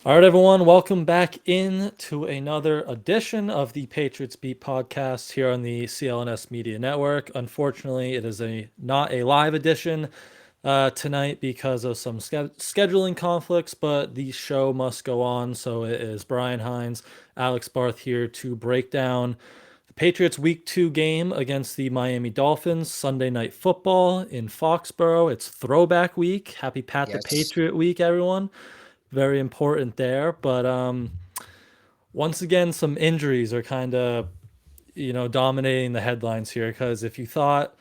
All right, everyone, welcome back in to another edition of the Patriots Beat Podcast here on the CLNS Media Network. Unfortunately, it is not a live edition tonight because of some scheduling conflicts, but the show must go on. So it is Brian Hines, Alex Barth here to break down the Patriots Week 2 game against the Miami Dolphins, Sunday Night Football in Foxborough. It's throwback week. Happy Pat the Yes. Patriot week, everyone. Very important there. But once again, some injuries are kind of, dominating the headlines here. Because if you thought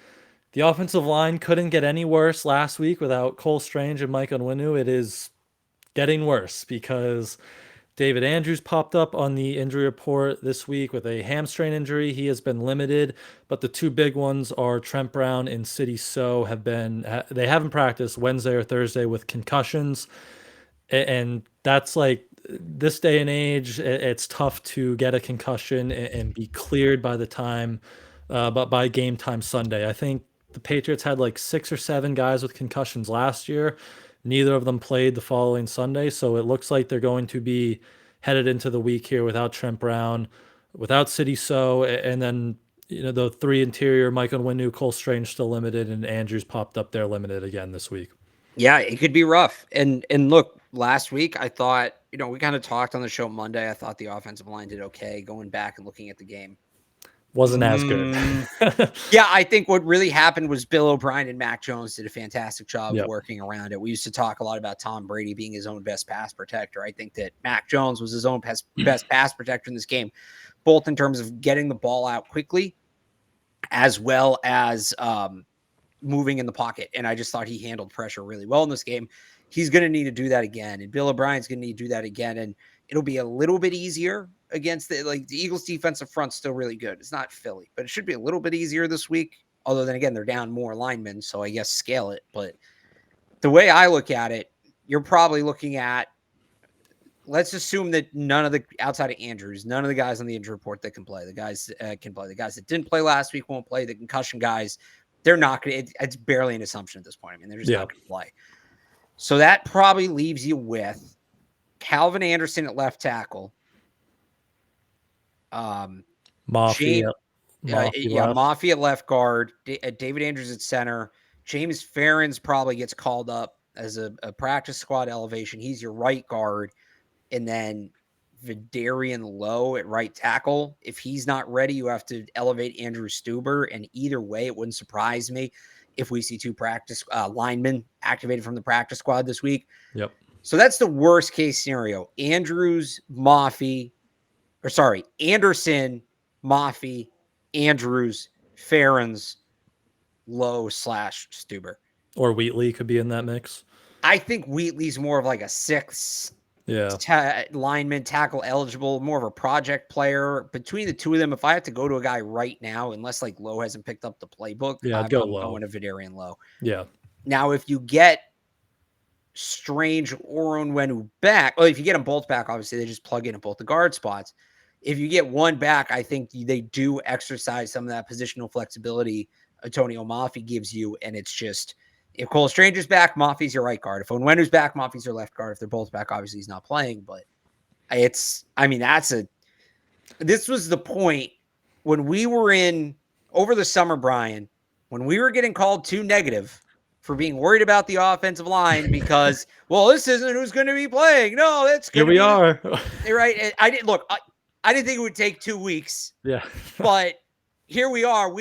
the offensive line couldn't get any worse last week without Cole Strange and Mike Onwenu, it is getting worse because David Andrews popped up on the injury report this week with a hamstring injury. He has been limited, but the two big ones are Trent Brown and City So they haven't practiced Wednesday or Thursday with concussions. And that's like this day and age, it's tough to get a concussion and be cleared by the time, but by game time Sunday. I think the Patriots had like 6 or 7 guys with concussions last year. Neither of them played the following Sunday, so it looks like they're going to be headed into the week here without Trent Brown, without City So, and then the three interior, Mike Onwenu, Cole Strange still limited, and Andrews popped up there limited again this week. Yeah, it could be rough. And look, last week I thought, we kind of talked on the show Monday. I thought the offensive line did okay going back and looking at the game. Wasn't as good. Yeah, I think what really happened was Bill O'Brien and Mac Jones did a fantastic job of Yep. working around it. We used to talk a lot about Tom Brady being his own best pass protector. I think that Mac Jones was his own best pass protector in this game, both in terms of getting the ball out quickly as well as moving in the pocket. And I just thought he handled pressure really well in this game. He's going to need to do that again. And Bill O'Brien's going to need to do that again. And it'll be a little bit easier against the Eagles defensive front's still really good. It's not Philly, but it should be a little bit easier this week. Although then again, they're down more linemen. So I guess scale it. But the way I look at it, you're probably looking at, let's assume that none of the outside of Andrews, none of the guys on the injury report that can play, the guys can play. The guys that didn't play last week won't play. The concussion guys, they're not going to, it's barely an assumption at this point. I mean, they're just not going to play. So that probably leaves you with Calvin Anderson at left tackle. Mafia. Mafia at left guard. David Andrews at center. James Ferentz probably gets called up as a practice squad elevation. He's your right guard. And then Vidarian Lowe at right tackle. If he's not ready, you have to elevate Andrew Stuber. And either way, it wouldn't surprise me if we see two practice linemen activated from the practice squad this week. Yep. So that's the worst case scenario. Anderson, Mafi, Andrews, Ferentz, Lowe / Stuber. Or Wheatley could be in that mix. I think Wheatley's more of like a sixth lineman, tackle eligible, more of a project player. Between the two of them, if I have to go to a guy right now, unless like Lowe hasn't picked up the playbook, I'm going to Vidarian Lowe. Yeah. Now, if you get Strange or Onwenu back, if you get them both back, obviously they just plug in at both the guard spots. If you get one back, I think they do exercise some of that positional flexibility Antonio Mafi gives you, and it's just, if Cole Strange is back, Mafi's your right guard. If Onwenu's back, Mafi's your left guard. If they're both back, obviously he's not playing. But this was the point when we were in over the summer, Brian, when we were getting called too negative for being worried about the offensive line because, this isn't who's going to be playing. No, that's here we are. Right. I didn't think it would take 2 weeks. Yeah. But here we are.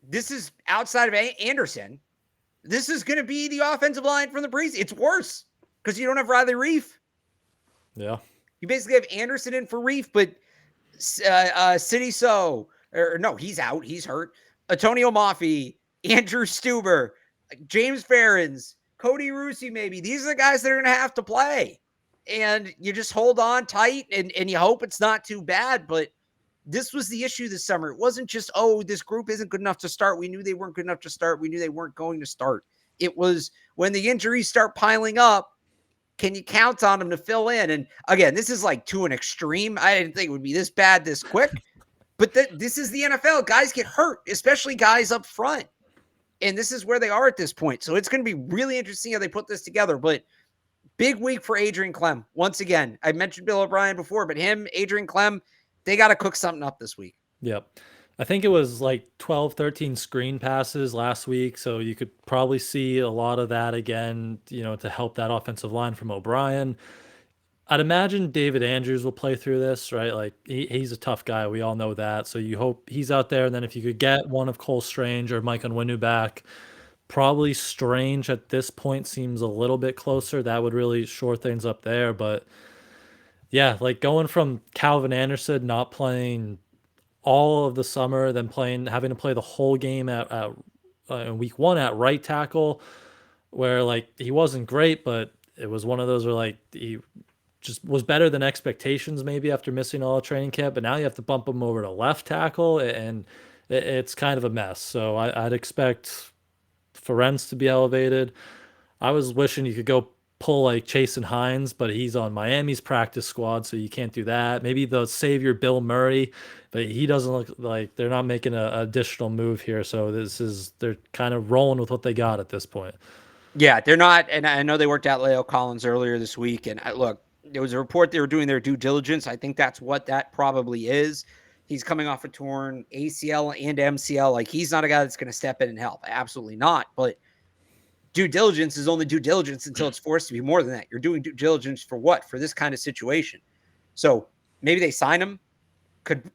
This is outside of Anderson. This is going to be the offensive line from the Breeze. It's worse because you don't have Riley Reef. Yeah. You basically have Anderson in for Reef, but City So, no, he's out. He's hurt. Antonio Mafi, Andrew Stuber, James Ferentz, Cody Rusey, maybe. These are the guys that are going to have to play. And you just hold on tight and you hope it's not too bad. But this was the issue this summer. It wasn't just, this group isn't good enough to start. We knew they weren't good enough to start. We knew they weren't going to start. It was when the injuries start piling up, can you count on them to fill in? And again, this is like to an extreme. I didn't think it would be this bad this quick. But this is the NFL. Guys get hurt, especially guys up front. And this is where they are at this point. So it's going to be really interesting how they put this together. But Big week for Adrian Clem. Once again, I mentioned Bill O'Brien before, but him, Adrian Clem, they got to cook something up this week. Yep. I think it was like 12, 13 screen passes last week. So you could probably see a lot of that again, to help that offensive line from O'Brien. I'd imagine David Andrews will play through this, right? Like he's a tough guy. We all know that. So you hope he's out there. And then if you could get one of Cole Strange or Mike Onwenu back, probably Strange at this point seems a little bit closer. That would really shore things up there. But yeah, like going from Calvin Anderson not playing all of the summer, then having to play the whole game in week one at right tackle, where like he wasn't great, but it was one of those where like he just was better than expectations maybe after missing all of training camp. But now you have to bump him over to left tackle, and it's kind of a mess. So I'd expect Ferenc to be elevated. I was wishing you could go pull like Chasen Hines, but he's on Miami's practice squad, so you can't do that. Maybe the savior Bill Murray, but he doesn't look like they're not making an additional move here. So they're kind of rolling with what they got at this point. Yeah, they're not. And I know they worked out Leo Collins earlier this week. And look, there was a report they were doing their due diligence. I think that's what that probably is. He's coming off a torn ACL and MCL. Like he's not a guy that's going to step in and help. Absolutely not. But due diligence is only due diligence until it's forced to be more than that. You're doing due diligence for what? For this kind of situation. So maybe they sign him.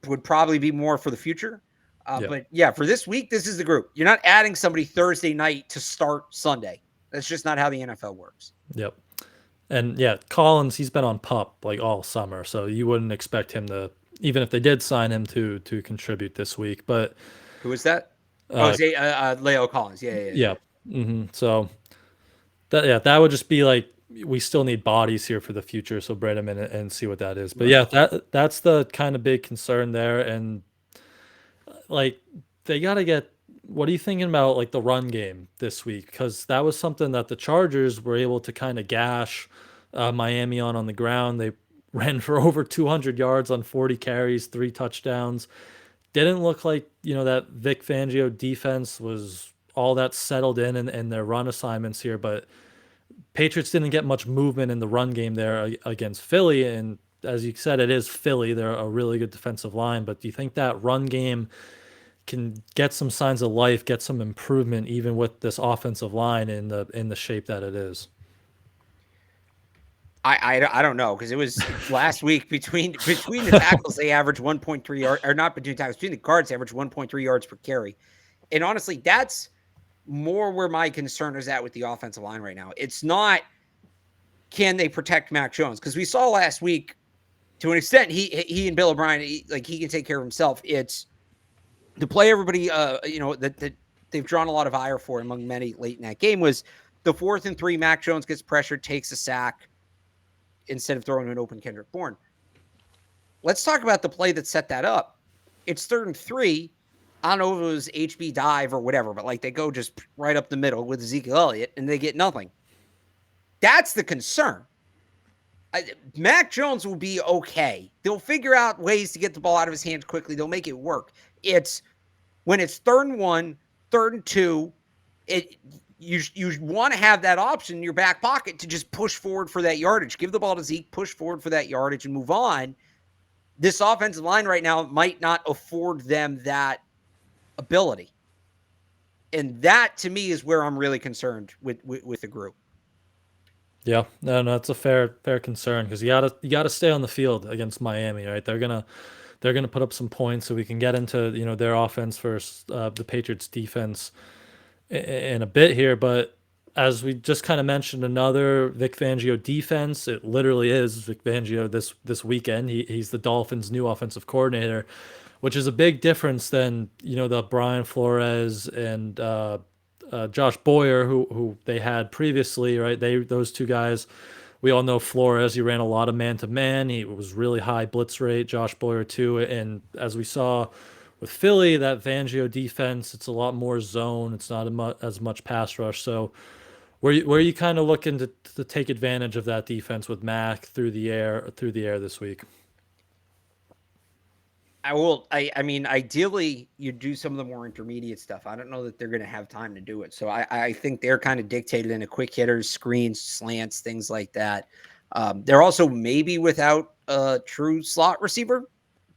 Would probably be more for the future. Yep. But yeah, for this week, this is the group. You're not adding somebody Thursday night to start Sunday. That's just not how the NFL works. Yep. And yeah, Collins, he's been on PUP like all summer, so you wouldn't expect him to, even if they did sign him, to contribute this week. But who is that? Leo Collins. Yeah. Mm-hmm. So that would just be like, we still need bodies here for the future, so bring them in and see what that is. But yeah, that's the kind of big concern there. And like they got to get, what are you thinking about like the run game this week? Because that was something that the Chargers were able to kind of gash Miami on the ground. They ran for over 200 yards on 40 carries, 3 touchdowns. Didn't look like, that Vic Fangio defense was all that settled in their run assignments here, but Patriots didn't get much movement in the run game there against Philly. And as you said, it is Philly. They're a really good defensive line, but do you think that run game can get some signs of life, get some improvement, even with this offensive line in the shape that it is? I don't know, because it was last week between the tackles they averaged 1.3 yards, or not between tackles, between the guards they averaged 1.3 yards per carry. And honestly, that's more where my concern is at with the offensive line right now. It's not, can they protect Mac Jones? Because we saw last week, to an extent, he and Bill O'Brien, he can take care of himself. It's the play everybody, that they've drawn a lot of ire for among many late in that game was the 4th and 3. Mac Jones gets pressured, takes a sack instead of throwing an open Kendrick Bourne. Let's talk about the play that set that up. It's 3rd and 3. I don't know if it was HB dive or whatever, but like they go just right up the middle with Ezekiel Elliott and they get nothing. That's the concern. Mac Jones will be okay. They'll figure out ways to get the ball out of his hands quickly. They'll make it work. It's when it's 3rd and 1, 3rd and 2, you want to have that option in your back pocket to just push forward for that yardage. Give the ball to Zeke, push forward for that yardage, and move on. This offensive line right now might not afford them that ability. And that, to me, is where I'm really concerned with the group. Yeah, no, that's a fair concern, because you gotta stay on the field against Miami, right? They're gonna put up some points, so we can get into their offense versus the Patriots defense in a bit here. But as we just kind of mentioned, another Vic Fangio defense. It literally is Vic Fangio this weekend. He's the Dolphins' new offensive coordinator, which is a big difference than the Brian Flores and Josh Boyer who they had previously, right? Those two guys, we all know Flores. He ran a lot of man-to-man. He was really high blitz rate. Josh Boyer too. And as we saw with Philly, that Fangio defense, it's a lot more zone. It's not as much pass rush. So were you kind of looking to take advantage of that defense with Mac through the air this week? I mean, ideally, you do some of the more intermediate stuff. I don't know that they're going to have time to do it. So I think they're kind of dictated into quick hitters, screens, slants, things like that. They're also maybe without a true slot receiver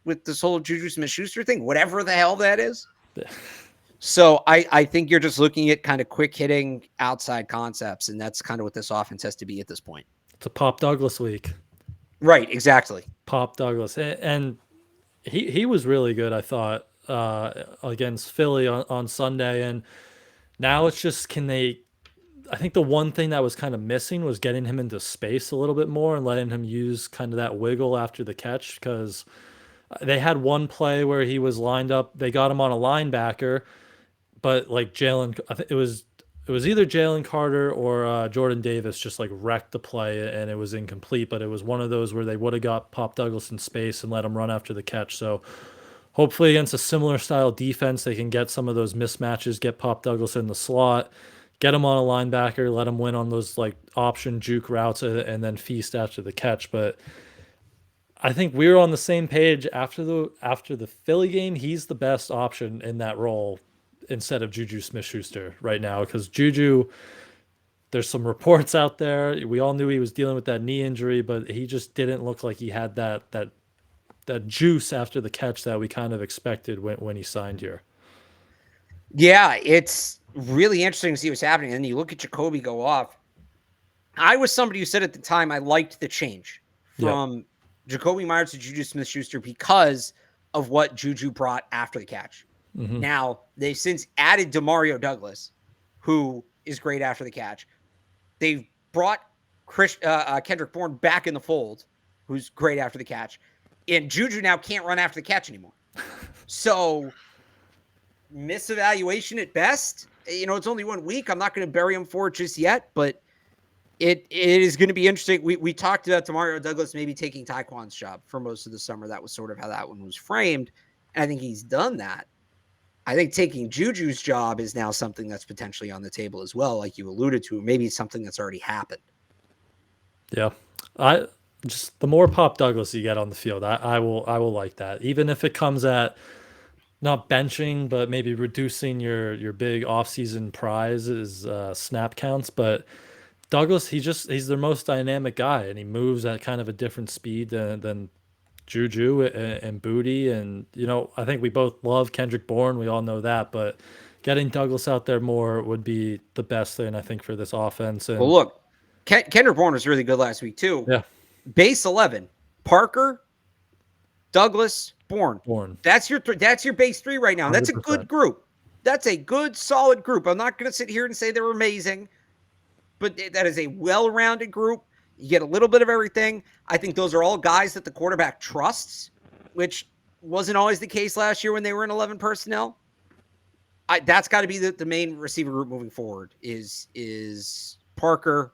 with this whole Juju Smith-Schuster thing, whatever the hell that is. So I think you're just looking at kind of quick hitting outside concepts, and that's kind of what this offense has to be at this point. It's a Pop Douglas week. Right, exactly. Pop Douglas. And he was really good, I thought, against Philly on Sunday. And now it's just, I think the one thing that was kind of missing was getting him into space a little bit more and letting him use kind of that wiggle after the catch, because they had one play where he was lined up. They got him on a linebacker, but like I think it was either Jalen Carter or Jordan Davis just like wrecked the play and it was incomplete. But it was one of those where they would have got Pop Douglas in space and let him run after the catch. So hopefully against a similar style defense, they can get some of those mismatches, get Pop Douglas in the slot, get him on a linebacker, let him win on those like option juke routes, and then feast after the catch. But I think we were on the same page after the Philly game. He's the best option in that role instead of Juju Smith-Schuster right now, because Juju, there's some reports out there. We all knew he was dealing with that knee injury, but he just didn't look like he had that juice after the catch that we kind of expected when he signed here. Yeah, it's really interesting to see what's happening. And you look at Jacoby go off. I was somebody who said at the time I liked the change from Jacoby Myers to Juju Smith-Schuster because of what Juju brought after the catch. Mm-hmm. Now, they've since added Demario Douglas, who is great after the catch. They've brought Kendrick Bourne back in the fold, who's great after the catch. And Juju now can't run after the catch anymore. So, misevaluation at best. You know, it's only 1 week. I'm not going to bury him for it just yet, but it is going to be interesting. We talked about Demario Douglas maybe taking Tyquan's job for most of the summer. That was sort of how that one was framed. And I think he's done that. I think taking Juju's job is now something that's potentially on the table as well, like you alluded to. Maybe it's something that's already happened. Yeah. Just the more Pop Douglas you get on the field, I will like that. Even if it comes at not benching, but maybe reducing your big offseason prizes, snap counts. But Douglas, he's their most dynamic guy, and he moves at kind of a different speed than Juju and Booty. And, you know, I think we both love Kendrick Bourne. We all know that. But getting Douglas out there more would be the best thing, I think, for this offense. And well, look, Kendrick Bourne was really good last week, too. Yeah. Base 11, Parker, Douglas, Bourne. That's your base 3 right now. 100%. That's a good group. That's a good, solid group. I'm not going to sit here and say they're amazing, but that is a well-rounded group. You get a little bit of everything. I think those are all guys that the quarterback trusts, which wasn't always the case last year when they were in 11 personnel. That's got to be the main receiver group moving forward is Parker,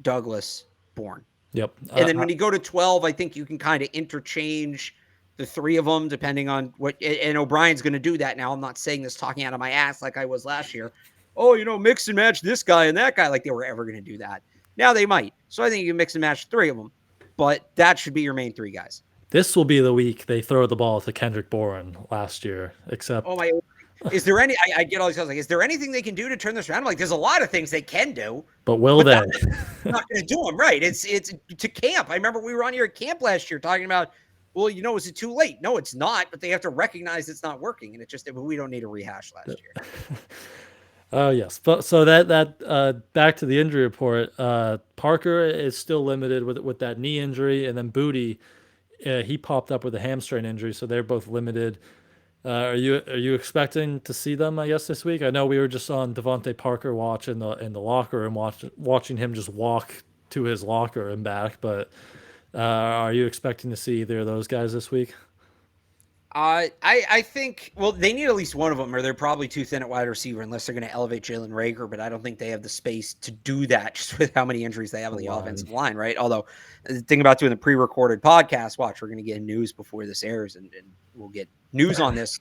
Douglas, Bourne. Yep. And then when you go to 12, I think you can kind of interchange the 3 of them depending on what, and O'Brien's going to do that now. I'm not saying this talking out of my ass like I was last year. Oh, you know, mix and match this guy and that guy, like they were ever going to do that. Now they might. So I think you can mix and match 3 of them, but that should be your main 3 guys. This will be the week they throw the ball to Kendrick Bourne last year, except. Oh my. Is there any, I get all these guys like, is there anything they can do to turn this around? I'm like, there's a lot of things they can do. But will they? Not going to do them, right? It's to camp. I remember we were on here at camp last year talking about, well, you know, is it too late? No, it's not, but they have to recognize it's not working. And it just, we don't need a rehash last year. Oh, yes. But so that back to the injury report, Parker is still limited with that knee injury. And then Booty, he popped up with a hamstring injury. So they're both limited. Are you expecting to see them, I guess, this week? I know we were just on Devontae Parker watch in the locker room, watching him just walk to his locker and back. But are you expecting to see either of those guys this week? I think, well, they need at least one of them, or they're probably too thin at wide receiver unless they're going to elevate Jalen Reagor, but I don't think they have the space to do that just with how many injuries they have on the offensive line, right? Although, the thing about doing the pre-recorded podcast, watch, we're going to get news before this airs, and we'll get news on this.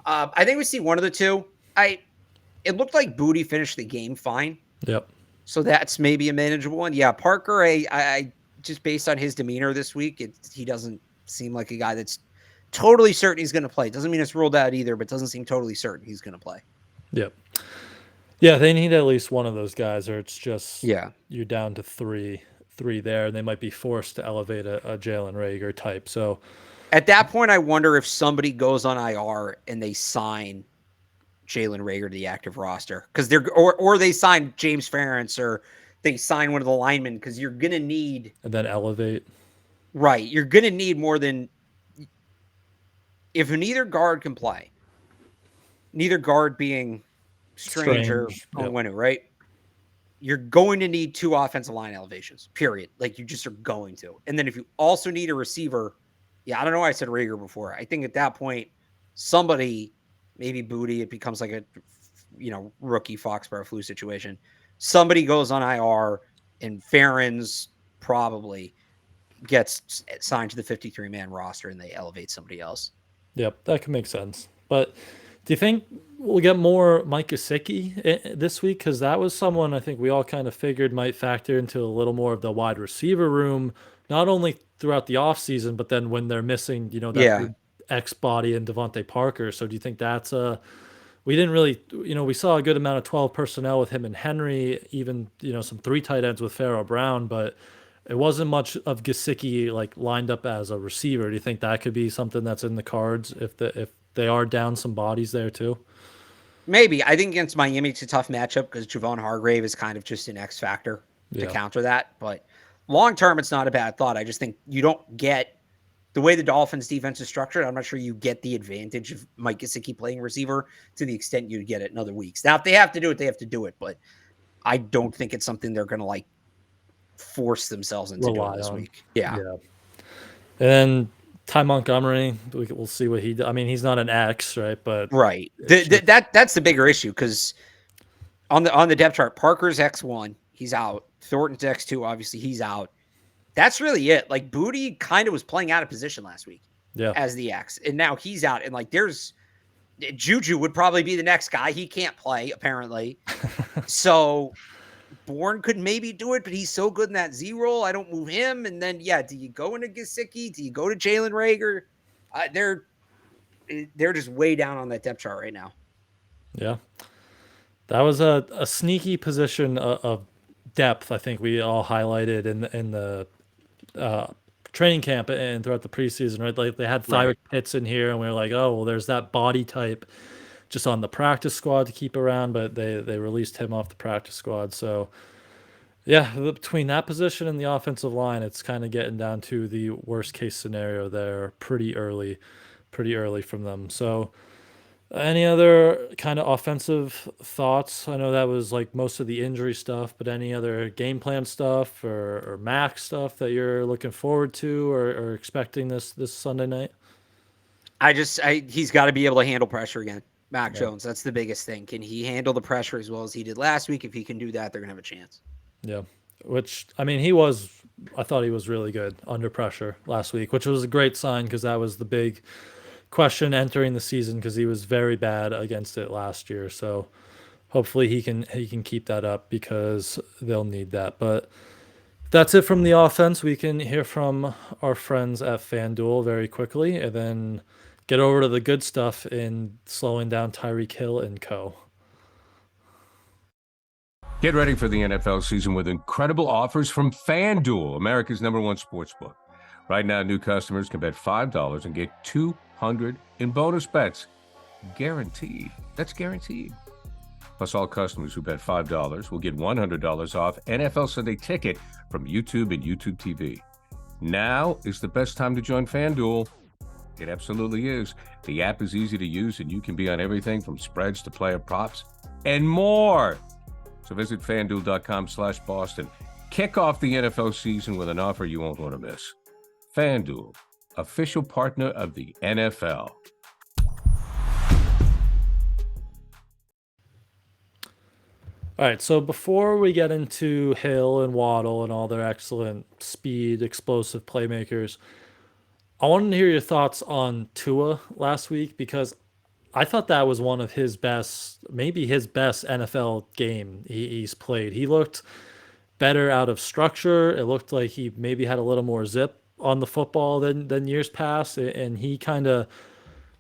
I think we see one of the two. It looked like Booty finished the game fine. Yep. So that's maybe a manageable one. Yeah, Parker, I just based on his demeanor this week, he doesn't seem like a guy that's totally certain he's going to play. Doesn't mean it's ruled out either, but doesn't seem totally certain he's going to play. Yep. Yeah, they need at least one of those guys, or it's just Yeah. you're down to three there, and they might be forced to elevate a Jalen Reagor type. So At that point, I wonder if somebody goes on IR and they sign Jalen Reagor to the active roster because or they sign James Ferentz or they sign one of the linemen because you're gonna need and then elevate. Right, you're gonna need more than if neither guard can play. Neither guard being Strange or Onwenu, right? You're going to need 2 offensive line elevations, period. Like you just are going to. And then if you also need a receiver, yeah, I don't know why I said Reagor before. I think at that point, somebody, maybe Booty, it becomes like a rookie Foxborough flu situation. Somebody goes on IR and Ferentz probably gets signed to the 53-man roster and they elevate somebody else. Yep, that can make sense. But do you think we'll get more Mike Gesicki this week? Because that was someone I think we all kind of figured might factor into a little more of the wide receiver room, not only throughout the offseason, but then when they're missing, that X body and Devontae Parker. So do you think that's we didn't really, we saw a good amount of 12 personnel with him and Henry, even, some 3 tight ends with Pharaoh Brown, but it wasn't much of Gesicki like lined up as a receiver. Do you think that could be something that's in the cards if they are down some bodies there too? Maybe. I think against Miami, it's a tough matchup because Javon Hargrave is kind of just an X factor to counter that. But long term, it's not a bad thought. I just think you don't get the way the Dolphins defense is structured. I'm not sure you get the advantage of Mike Gesicki playing receiver to the extent you get it in other weeks. Now, if they have to do it, they have to do it. But I don't think it's something they're going to like force themselves into doing this week. Yeah. And Ty Montgomery, we'll see what he does. I mean, he's not an X, right? But right. That's the bigger issue because on the depth chart, Parker's X1, he's out. Thornton's X2, obviously he's out. That's really it. Like Booty kind of was playing out of position last week as the X, and now he's out. And like there's Juju would probably be the next guy. He can't play apparently, so Bourne could maybe do it, but he's so good in that Z role. I don't move him. And then, do you go into Gesicki? Do you go to Jalen Reagor? They're just way down on that depth chart right now. Yeah. That was a sneaky position of depth. I think we all highlighted in the training camp and throughout the preseason, right? Like they had Thyrick Pitts in here and we were like, oh, well, there's that body type just on the practice squad to keep around, but they released him off the practice squad. So between that position and the offensive line, it's kind of getting down to the worst case scenario there pretty early from them. So any other kind of offensive thoughts? I know that was like most of the injury stuff, but any other game plan stuff or max stuff that you're looking forward to or expecting this Sunday night? He's got to be able to handle pressure again. Mac Jones, that's the biggest thing. Can he handle the pressure as well as he did last week? If he can do that, they're going to have a chance. Yeah, which, I mean, I thought he was really good under pressure last week, which was a great sign because that was the big question entering the season because he was very bad against it last year. So hopefully he can keep that up because they'll need that. But that's it from the offense. We can hear from our friends at Fanduel very quickly and then get over to the good stuff in slowing down Tyreek Hill and co. Get ready for the NFL season with incredible offers from Fanduel, America's #1 sportsbook. Right now, new customers can bet $5 and get $200 in bonus bets. Guaranteed. That's guaranteed. Plus, all customers who bet $5 will get $100 off NFL Sunday Ticket from YouTube and YouTube TV. Now is the best time to join Fanduel. It absolutely is. The app is easy to use, and you can be on everything from spreads to player props and more. So visit FanDuel.com/Boston. Kick off the NFL season with an offer you won't want to miss. FanDuel, official partner of the NFL. All right, so before we get into Hill and Waddle and all their excellent speed, explosive playmakers, I wanted to hear your thoughts on Tua last week because I thought that was one of his best, maybe his best NFL game he's played. He looked better out of structure. It looked like he maybe had a little more zip on the football than years past, and he kind of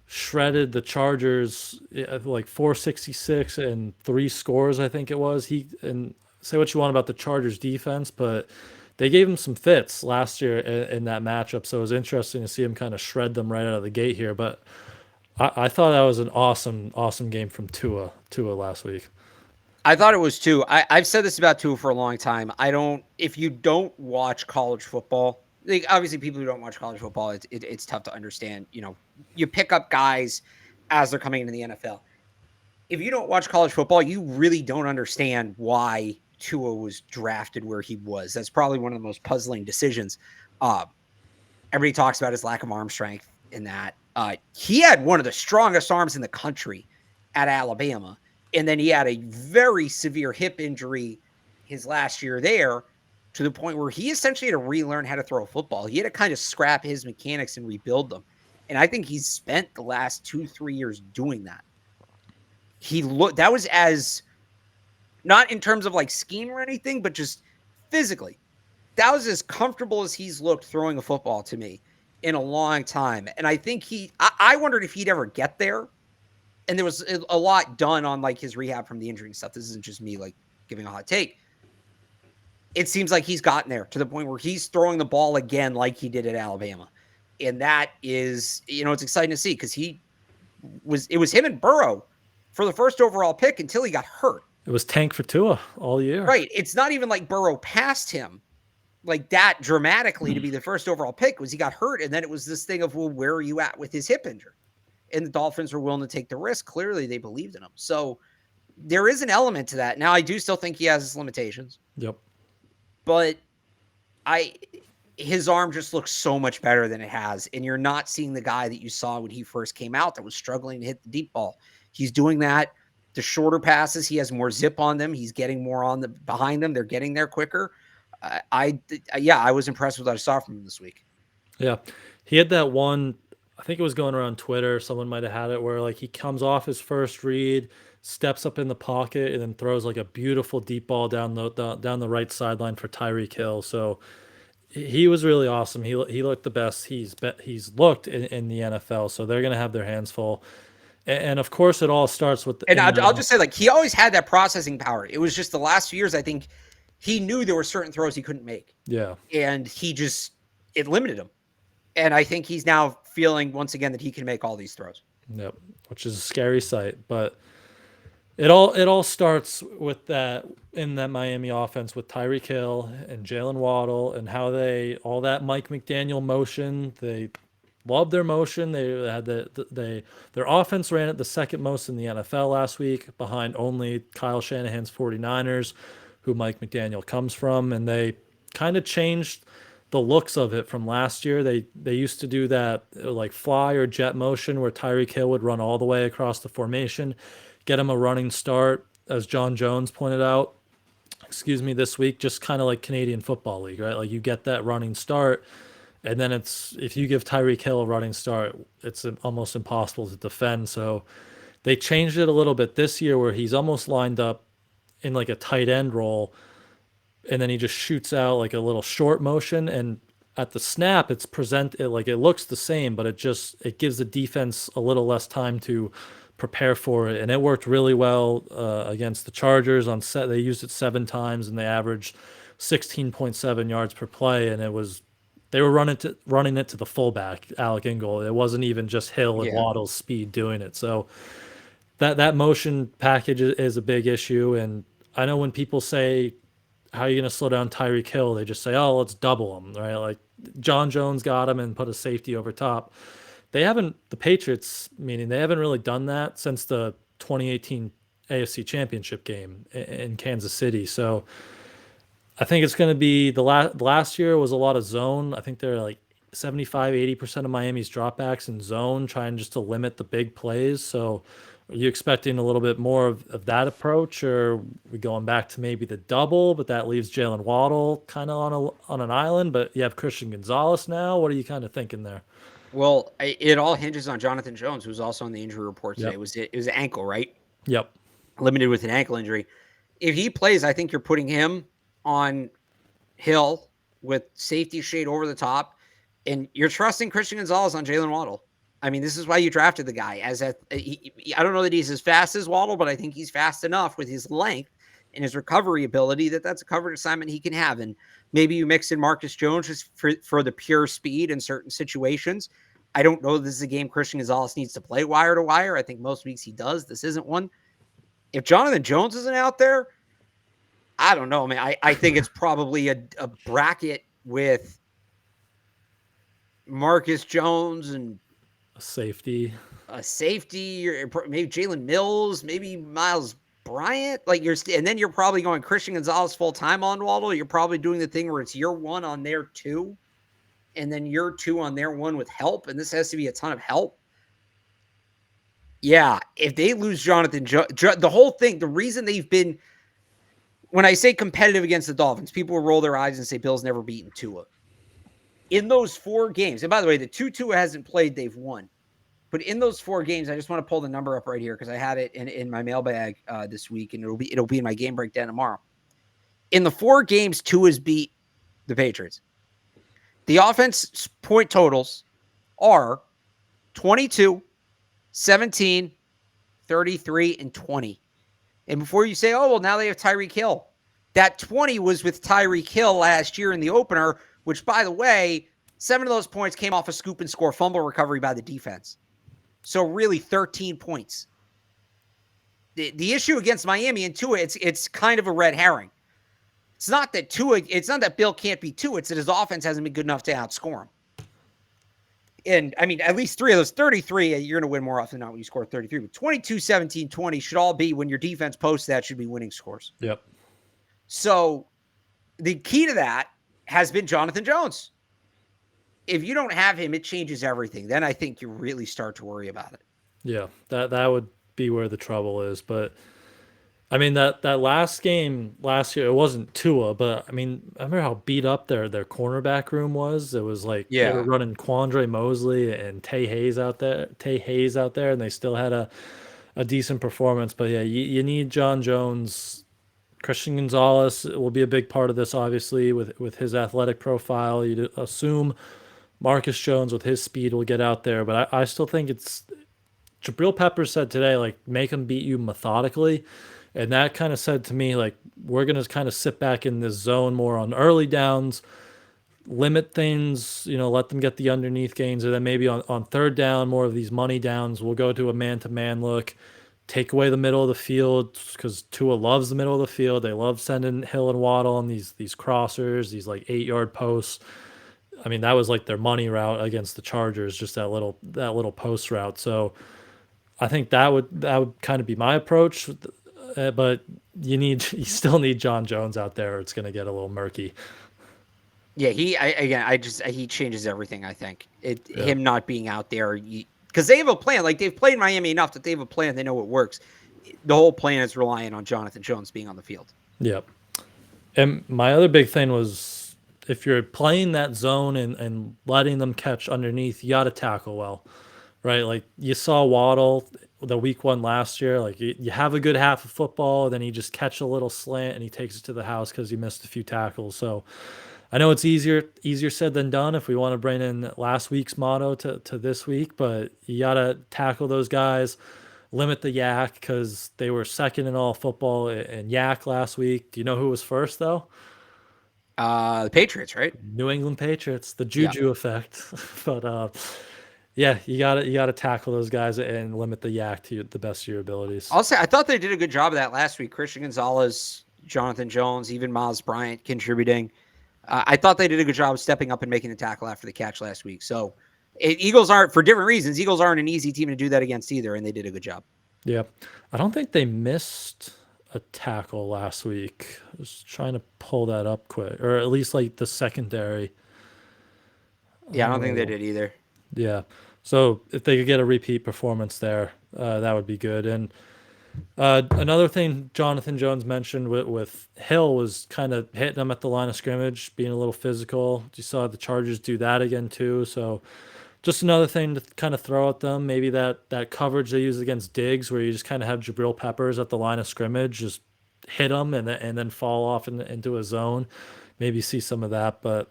shredded the Chargers like 466 and 3 scores, I think it was. And say what you want about the Chargers defense, but they gave him some fits last year in that matchup. So it was interesting to see him kind of shred them right out of the gate here. But I thought that was an awesome game from Tua last week. I thought it was too. I've said this about Tua for a long time. If you don't watch college football, like obviously people who don't watch college football, it's tough to understand. You pick up guys as they're coming into the NFL. If you don't watch college football, you really don't understand why Tua was drafted where he was. That's probably one of the most puzzling decisions. Everybody talks about his lack of arm strength in that. He had one of the strongest arms in the country at Alabama. And then he had a very severe hip injury his last year there, to the point where he essentially had to relearn how to throw a football. He had to kind of scrap his mechanics and rebuild them. And I think he's spent the last 2-3 years doing that. That was as, not in terms of like scheme or anything, but just physically, that was as comfortable as he's looked throwing a football to me in a long time. And I think I wondered if he'd ever get there. And there was a lot done on like his rehab from the injury and stuff. This isn't just me like giving a hot take. It seems like he's gotten there to the point where he's throwing the ball again like he did at Alabama. And that is, it's exciting to see, because it was him and Burrow for the first overall pick until he got hurt. It was tank for Tua all year. Right. It's not even like Burrow passed him like that dramatically to be the first overall pick. Was he got hurt, and then it was this thing of, well, where are you at with his hip injury? And the Dolphins were willing to take the risk. Clearly, they believed in him. So there is an element to that. Now, I do still think he has his limitations. Yep. But his arm just looks so much better than it has. And you're not seeing the guy that you saw when he first came out that was struggling to hit the deep ball. He's doing that. The shorter passes, he has more zip on them. He's getting more behind them. They're getting there quicker. I was impressed with what I saw from him this week. Yeah. He had that one, I think it was going around Twitter, someone might have had it, where like he comes off his first read, steps up in the pocket, and then throws like a beautiful deep ball down the right sideline for Tyreek Hill. So he was really awesome. He looked the best he's looked in the NFL. So they're gonna have their hands full. And of course, it all starts with. And I'll just say, like, he always had that processing power. It was just the last few years, I think he knew there were certain throws he couldn't make. Yeah. And it limited him. And I think he's now feeling once again that he can make all these throws. Yep. Which is a scary sight. But it all starts with that, in that Miami offense, with Tyreek Hill and Jalen Waddle, and how all that Mike McDaniel motion, they loved their motion. They had their offense ran it the second most in the NFL last week, behind only Kyle Shanahan's 49ers, who Mike McDaniel comes from, and they kind of changed the looks of it from last year. They used to do that like fly or jet motion where Tyreek Hill would run all the way across the formation, get him a running start, as John Jones pointed out, this week, just kind of like Canadian Football League, right? Like you get that running start, and then if you give Tyreek Hill a running start, it's almost impossible to defend. So they changed it a little bit this year, where he's almost lined up in like a tight end role, and then he just shoots out like a little short motion, and at the snap it looks the same, but it gives the defense a little less time to prepare for it. And it worked really well against the Chargers on set. They used it 7 times and they averaged 16.7 yards per play, and they were running it to the fullback, Alec Ingold. It wasn't even just Hill and Waddle's speed doing it. So that motion package is a big issue. And I know when people say, how are you going to slow down Tyreek Hill? They just say, oh, let's double him, right? Like John Jones got him and put a safety over top. The Patriots, meaning they haven't really done that since the 2018 AFC Championship game in Kansas City. So I think it's going to be last year was a lot of zone. I think they're like 75-80% of Miami's dropbacks in zone, trying just to limit the big plays. So are you expecting a little bit more of that approach, or are we going back to maybe the double, but that leaves Jalen Waddle kind of on an island, but you have Christian Gonzalez now? What are you kind of thinking there? Well, it all hinges on Jonathan Jones, who's also on the injury report today. Yep. It was an ankle, right? Yep. Limited with an ankle injury. If he plays, I think you're putting him on Hill with safety shade over the top. And you're trusting Christian Gonzalez on Jalen Waddle. I mean, this is why you drafted the guy. I don't know that he's as fast as Waddle, but I think he's fast enough with his length and his recovery ability that's a coverage assignment he can have. And maybe you mix in Marcus Jones just for the pure speed in certain situations. I don't know this is a game Christian Gonzalez needs to play wire to wire. I think most weeks he does. This isn't one. If Jonathan Jones isn't out there, I don't know, man. I think it's probably a bracket with Marcus Jones and a safety, or maybe Jalen Mills, maybe Miles Bryant. And then you're probably going Christian Gonzalez full time on Waddle. You're probably doing the thing where it's year 1 on their 2, and then year 2 on their 1 with help. And this has to be a ton of help. Yeah, if they lose Jonathan, the whole thing, the reason they've been, when I say competitive against the Dolphins, people will roll their eyes and say Bill's never beaten Tua. In those 4 games, and by the way, the 2 Tua hasn't played, they've won. But in those 4 games, I just want to pull the number up right here because I had it in my mailbag this week, and it'll be in my game breakdown tomorrow. In the 4 games, Tua's beat the Patriots. The offense point totals are 22, 17, 33, and 20. And before you say, oh, well, now they have Tyreek Hill. That 20 was with Tyreek Hill last year in the opener, which, by the way, 7 of those points came off a scoop and score fumble recovery by the defense. So really 13 points. The issue against Miami and Tua, it's kind of a red herring. It's not that Bill can't beat Tua, it's that his offense hasn't been good enough to outscore him. And I mean, at least 3 of those 33, you're going to win more often than not when you score 33. But 22, 17, 20 should all be, when your defense posts that, should be winning scores. Yep. So the key to that has been Jonathan Jones. If you don't have him, it changes everything. Then I think you really start to worry about it. Yeah, that would be where the trouble is. But I mean, that last game last year, it wasn't Tua, but I mean, I remember how beat up their cornerback room was. It was like they were running Quandre Mosley and Tay Hayes out there, and they still had a decent performance. But yeah, you need John Jones. Christian Gonzalez will be a big part of this, obviously, with his athletic profile. You'd assume Marcus Jones with his speed will get out there, but I still think it's Jabril Peppers said today, like, make them beat you methodically. And that kind of said to me, like, we're going to kind of sit back in this zone more on early downs, limit things, let them get the underneath gains. And then maybe on third down, more of these money downs, we'll go to a man-to-man look, take away the middle of the field because Tua loves the middle of the field. They love sending Hill and Waddle on these crossers, these like 8-yard posts. I mean, that was like their money route against the Chargers, just that little post route. So I think that would kind of be my approach. But you still need John Jones out there, or it's going to get a little murky. Yeah, he changes everything. I think him not being out there, because they have a plan. Like, they've played Miami enough that they have a plan. They know it works. The whole plan is relying on Jonathan Jones being on the field. Yep. And my other big thing was, if you're playing that zone and letting them catch underneath, you got to tackle well, right? Like, you saw Waddle the week 1 last year. Like, you have a good half of football, then you just catch a little slant and he takes it to the house because he missed a few tackles. So I know it's easier said than done if we want to bring in last week's motto to this week, but you got to tackle those guys, limit the yak, because they were second in all football in yak last week. Do you know who was first, though? The Patriots, right? New England Patriots, the Juju effect. But yeah, you gotta tackle those guys and limit the yak to the best of your abilities. I'll say I thought they did a good job of that last week. Christian Gonzalez, Jonathan Jones, even Miles Bryant contributing. I thought they did a good job of stepping up and making the tackle after the catch last week. So Eagles aren't, for different reasons, Eagles aren't an easy team to do that against either, and they did a good job. Yeah, I don't think they missed a tackle last week. I was trying to pull that up quick, or at least like the secondary. Yeah, I don't think they did either. Yeah. So if they could get a repeat performance there, that would be good. And another thing Jonathan Jones mentioned with Hill was kind of hitting him at the line of scrimmage, being a little physical. You saw the Chargers do that again too. So just another thing to kind of throw at them. Maybe that coverage they use against Diggs, where you just kind of have Jabril Peppers at the line of scrimmage, just hit them and then fall off into a zone. Maybe see some of that. But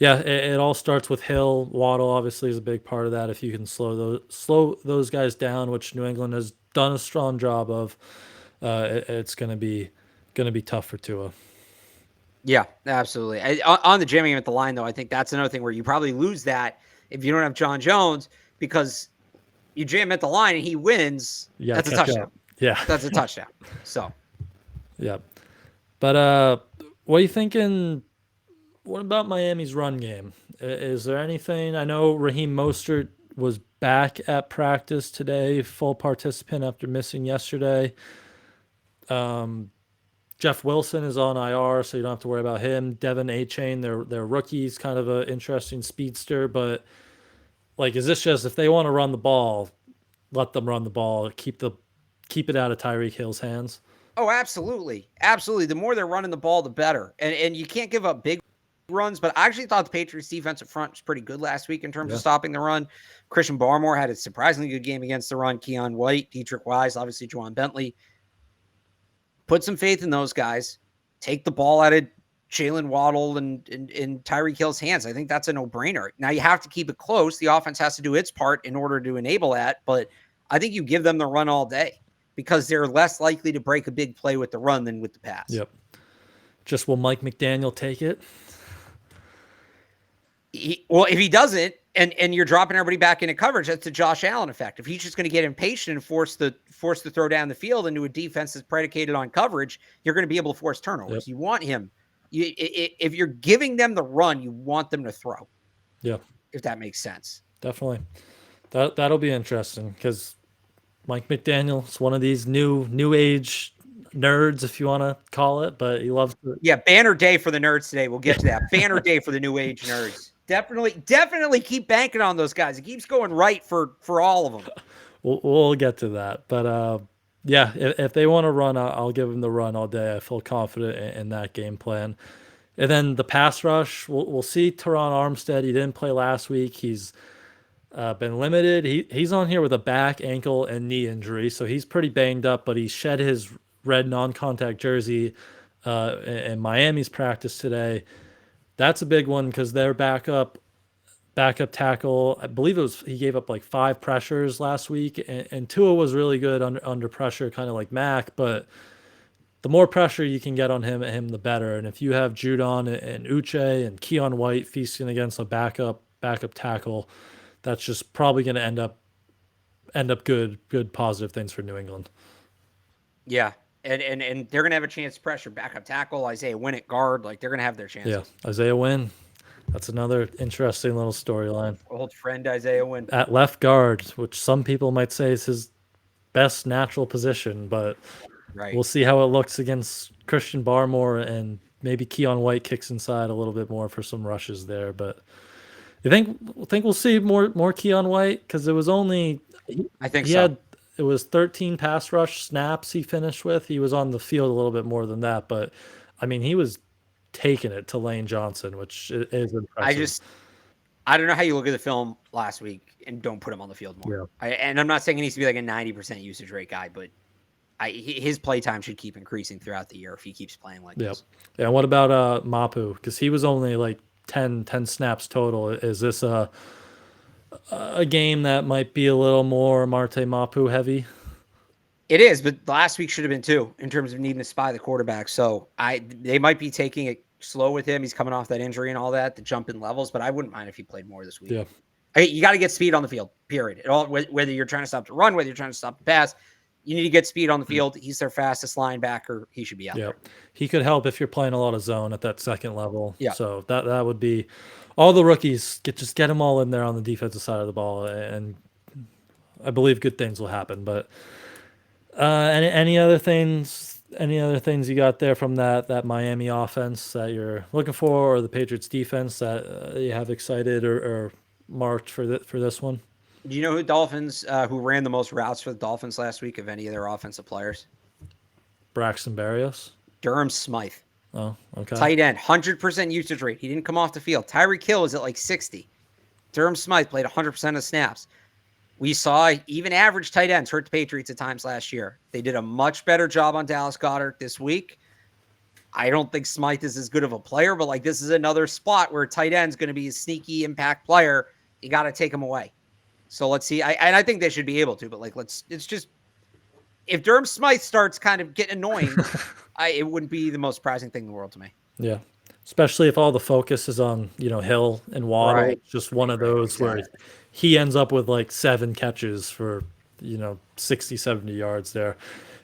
Yeah, it all starts with Hill. Waddle obviously is a big part of that. If you can slow those guys down, which New England has done a strong job of, it's gonna be tough for Tua. Yeah, absolutely. On the jamming at the line, though, I think that's another thing where you probably lose that if you don't have John Jones, because you jam at the line and he wins. That's a touchdown. Up. Yeah, that's a touchdown. So, yeah. But what are you thinking? What about Miami's run game? Is there anything? I know Raheem Mostert was back at practice today, full participant after missing yesterday. Jeff Wilson is on IR, so you don't have to worry about him. Devin Achane, they're rookies, kind of an interesting speedster. But like, is this just if they want to run the ball, let them run the ball, keep it out of Tyreek Hill's hands? oh, absolutely, absolutely. The more they're running the ball, the better. And you can't give up big runs, but I actually thought the Patriots defensive front was pretty good last week in terms of stopping the run. Christian Barmore had a surprisingly good game against the run. Keon White, Dietrich Wise, obviously Juwan Bentley. Put some faith in those guys. Take the ball out of Jalen Waddle and Tyreek Hill's hands. I think that's a no-brainer. Now you have to keep it close. The offense has to do its part in order to enable that, but I think you give them the run all day because they're less likely to break a big play with the run than with the pass. Yep. Just will Mike McDaniel take it? Well, if he doesn't, and you're dropping everybody back into coverage, that's the Josh Allen effect. If he's just going to get impatient and force the throw down the field into a defense that's predicated on coverage, you're going to be able to force turnovers. Yep. You want him. If you're giving them the run, you want them to throw. Yeah, if that makes sense. Definitely. That'll be interesting because Mike McDaniel is one of these new age nerds, if you want to call it, but he loves to. Yeah, banner day for the nerds today. We'll get to that. Banner day for the new age nerds. Definitely keep banking on those guys. It keeps going right for all of them. We'll get to that, but yeah, if they want to run, I'll give them the run all day. I feel confident in that game plan. And then the pass rush, we'll see Teron Armstead. He didn't play last week. He's been limited. He's on here with a back, ankle, and knee injury, so he's pretty banged up. But he shed his red non-contact jersey in Miami's practice today. That's a big one because their backup tackle, I believe he gave up like 5 pressures last week, and Tua was really good under pressure, kind of like Mac, but the more pressure you can get on him, the better. And if you have Judon and Uche and Keon White feasting against a backup tackle, that's just probably going to end up good positive things for New England. Yeah. And they're going to have a chance to pressure backup tackle, Isaiah Wynn at guard. Like, they're going to have their chances. Yeah, Isaiah Wynn. That's another interesting little storyline. Old friend Isaiah Wynn. At left guard, which some people might say is his best natural position, but we'll see how it looks against Christian Barmore, and maybe Keon White kicks inside a little bit more for some rushes there. But you think we'll see more Keon White? Because it was only it was 13 pass rush snaps he finished with. He was on the field a little bit more than that, but I mean, he was taking it to Lane Johnson, which is impressive. I don't know how you look at the film last week and don't put him on the field more. Yeah. And I'm not saying he needs to be like a 90% usage rate guy, but his play time should keep increasing throughout the year if he keeps playing like this. Yeah. And what about Mapu? Because he was only like 10 snaps total. Is this a game that might be a little more Marte Mapu heavy? It is, but last week should have been too in terms of needing to spy the quarterback. So they might be taking it slow with him. He's coming off that injury and all that, the jump in levels, but I wouldn't mind if he played more this week. Yeah. You got to get speed on the field, period. Whether you're trying to stop the run, whether you're trying to stop the pass, you need to get speed on the field. He's their fastest linebacker. He should be out there. He could help if you're playing a lot of zone at that second level. Yeah. So that would be all the rookies. Just get them all in there on the defensive side of the ball, and I believe good things will happen. But any other things you got there from that Miami offense that you're looking for, or the Patriots defense that you have excited or marked for this one? Do you know who ran the most routes for the Dolphins last week of any of their offensive players? Braxton Berrios? Durham Smythe. Oh, okay. Tight end, 100% usage rate. He didn't come off the field. Tyreek Hill is at like 60. Durham Smythe played 100% of snaps. We saw even average tight ends hurt the Patriots at times last year. They did a much better job on Dallas Goedert this week. I don't think Smythe is as good of a player, but like this is another spot where tight end's going to be a sneaky impact player. You got to take him away. So let's see. I think they should be able to, but like, it's just, if Durham Smythe starts kind of getting annoying, it wouldn't be the most surprising thing in the world to me. Yeah. Especially if all the focus is on, Hill and Waddle. Right. It's just one of those where he ends up with like 7 catches for, 60, 70 yards there.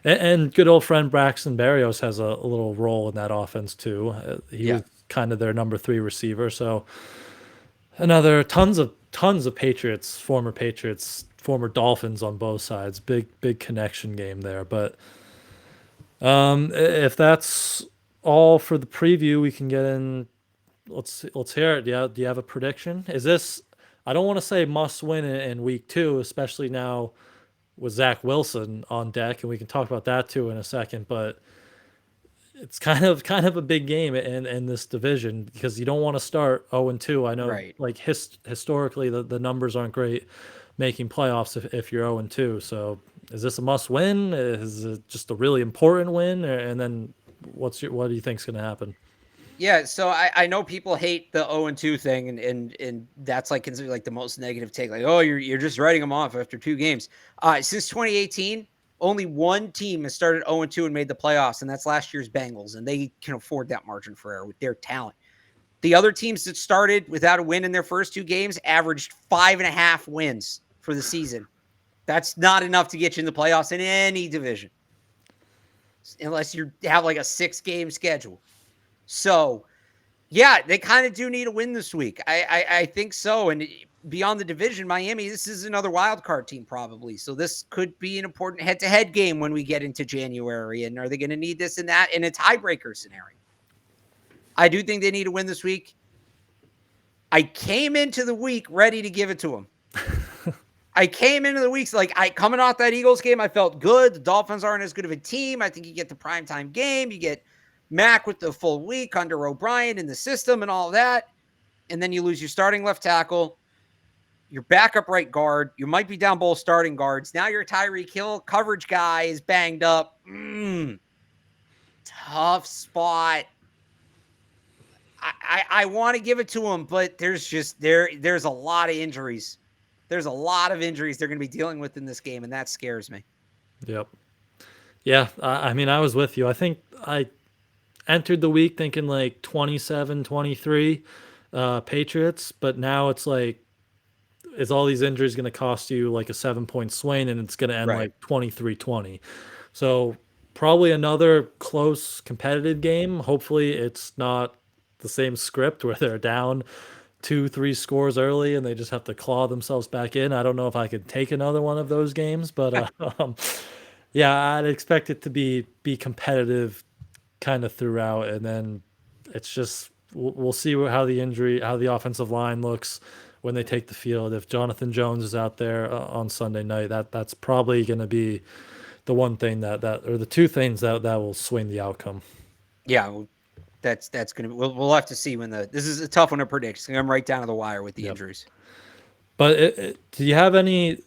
And good old friend Braxton Berrios has a little role in that offense too. He was kind of their number 3 receiver. So another tons of Patriots, former Dolphins on both sides. Big connection game there. But if that's all for the preview, we can get in. Let's hear it. Do you have a prediction? Is this? I don't want to say must win in week 2, especially now with Zach Wilson on deck, and we can talk about that too in a second. But it's kind of a big game in this division because you don't want to start 0-2. I know, like historically, the numbers aren't great making playoffs if you're 0-2. So is this a must win? Is it just a really important win? And then what do you think is going to happen? Yeah, so I know people hate the 0-2 thing, and that's like considered like the most negative take. Like, oh, you're just writing them off after 2 games. Since 2018, only one team has started 0-2 and made the playoffs, and that's last year's Bengals, and they can afford that margin for error with their talent. The other teams that started without a win in their first 2 games averaged 5.5 wins for the season. That's not enough to get you in the playoffs in any division, unless you have like a 6-game schedule. So, yeah, they kind of do need a win this week. I think so. And beyond the division, Miami, this is another wild card team probably. So this could be an important head-to-head game when we get into January. And are they going to need this and that in a tiebreaker scenario? I do think they need a win this week. I came into the week ready to give it to them. I came into the week coming off that Eagles game, I felt good. The Dolphins aren't as good of a team. I think you get the primetime game. You get Mac with the full week under O'Brien in the system and all that. And then you lose your starting left tackle, your backup right guard. You might be down both starting guards. Now your Tyreek Hill coverage guy is banged up. Tough spot. I want to give it to him, but there's a lot of injuries. There's a lot of injuries they're going to be dealing with in this game, and that scares me. Yep. Yeah, I mean, I was with you. I think I entered the week thinking like 27-23 Patriots, but now it's like, is all these injuries going to cost you like a 7-point swing, and it's going to end like 23-20? So probably another close competitive game. Hopefully it's not the same script where they're down 2-3 scores early and they just have to claw themselves back in. I don't know if I could take another one of those games, but yeah, I'd expect it to be competitive kind of throughout, and then it's just we'll see how the offensive line looks when they take the field. If Jonathan Jones is out there on Sunday night, that's probably going to be the one thing that or the 2 things that will swing the outcome. Yeah, that's going to be, we'll have to see when this is a tough one to predict. It's going to come right down to the wire with the injuries. But do you have any